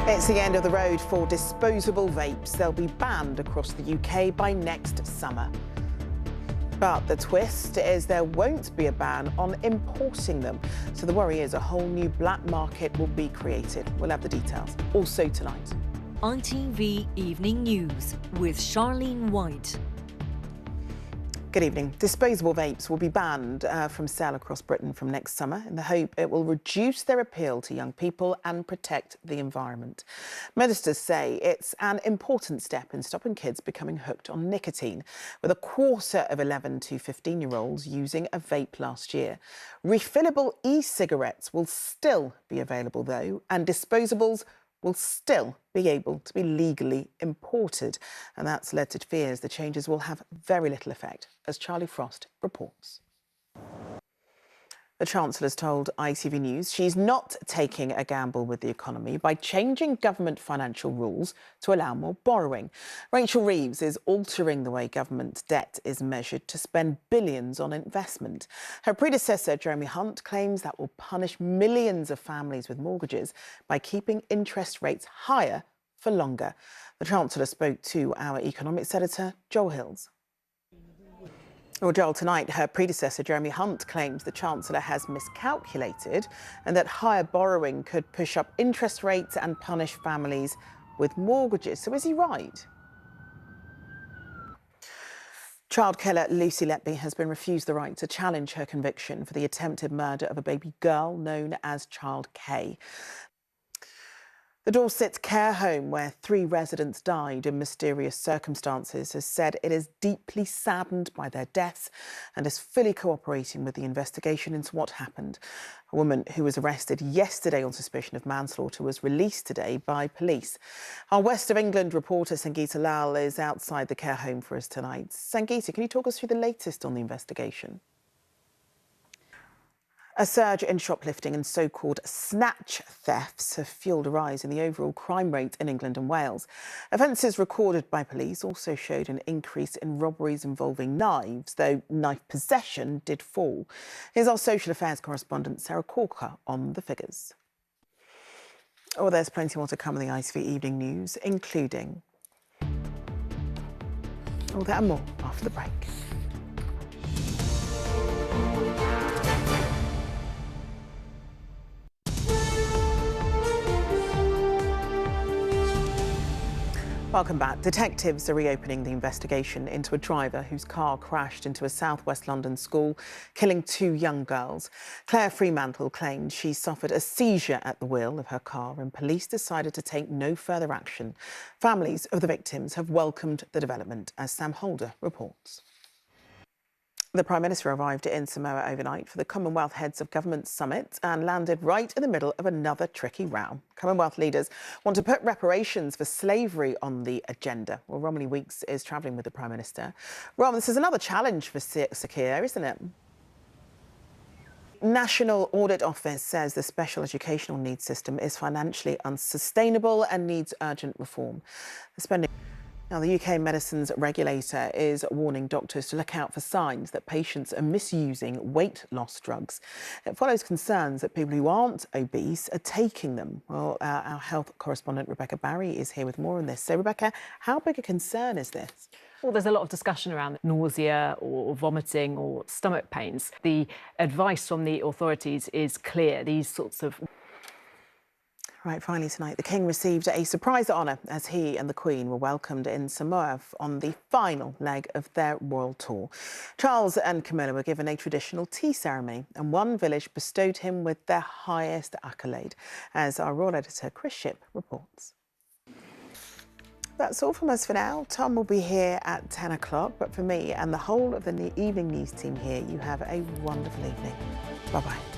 It's the end of the road for disposable vapes. They'll be banned across the UK by next summer. But the twist is there won't be a ban on importing them. So the worry is a whole new black market will be created. We'll have the details. Also tonight. ITV Evening News with Charlene White. Good evening. Disposable vapes will be banned from sale across Britain from next summer in the hope it will reduce their appeal to young people and protect the environment. Ministers say it's an important step in stopping kids becoming hooked on nicotine, with a quarter of 11 to 15-year-olds using a vape last year. Refillable e-cigarettes will still be available though, and disposables will still be able to be legally imported. And that's led to fears the changes will have very little effect, as Charlie Frost reports. The Chancellor's told ITV News she's not taking a gamble with the economy by changing government financial rules to allow more borrowing. Rachel Reeves is altering the way government debt is measured to spend billions on investment. Her predecessor, Jeremy Hunt, claims that will punish millions of families with mortgages by keeping interest rates higher for longer. The Chancellor spoke to our economics editor, Joel Hills. Well, Joel, tonight her predecessor Jeremy Hunt claims the Chancellor has miscalculated and that higher borrowing could push up interest rates and punish families with mortgages. So is he right? Child killer Lucy Letby has been refused the right to challenge her conviction for the attempted murder of a baby girl known as Child K. The Dorset care home, where 3 residents died in mysterious circumstances, has said it is deeply saddened by their deaths and is fully cooperating with the investigation into what happened. A woman who was arrested yesterday on suspicion of manslaughter was released today by police. Our West of England reporter Sangeeta Lal is outside the care home for us tonight. Sangeeta, can you talk us through the latest on the investigation? A surge in shoplifting and so-called snatch thefts have fuelled a rise in the overall crime rate in England and Wales. Offences recorded by police also showed an increase in robberies involving knives, though knife possession did fall. Here's our social affairs correspondent Sarah Corker on the figures. Oh, there's plenty more to come in the ITV Evening News, including... Oh, that and more after the break. Welcome back. Detectives are reopening the investigation into a driver whose car crashed into a southwest London school, killing 2 young girls. Claire Fremantle claimed she suffered a seizure at the wheel of her car and police decided to take no further action. Families of the victims have welcomed the development, as Sam Holder reports. The Prime Minister arrived in Samoa overnight for the Commonwealth Heads of Government Summit and landed right in the middle of another tricky row. Commonwealth leaders want to put reparations for slavery on the agenda. Well, Romilly Weeks is travelling with the Prime Minister. Rom, this is another challenge for Sir Keir, isn't it? National Audit Office says the special educational needs system is financially unsustainable and needs urgent reform. The spending... Now, the UK medicines regulator is warning doctors to look out for signs that patients are misusing weight loss drugs. It follows concerns that people who aren't obese are taking them. Well, our health correspondent Rebecca Barry is here with more on this. So, Rebecca, how big a concern is this? Well, there's a lot of discussion around nausea or vomiting or stomach pains. The advice from the authorities is clear. These sorts of... Right, finally tonight, the King received a surprise honour as he and the Queen were welcomed in Samoa on the final leg of their royal tour. Charles and Camilla were given a traditional tea ceremony and one village bestowed him with their highest accolade, as our royal editor Chris Shipp reports. That's all from us for now. Tom will be here at 10 o'clock, but for me and the whole of the evening news team here, you have a wonderful evening. Bye-bye.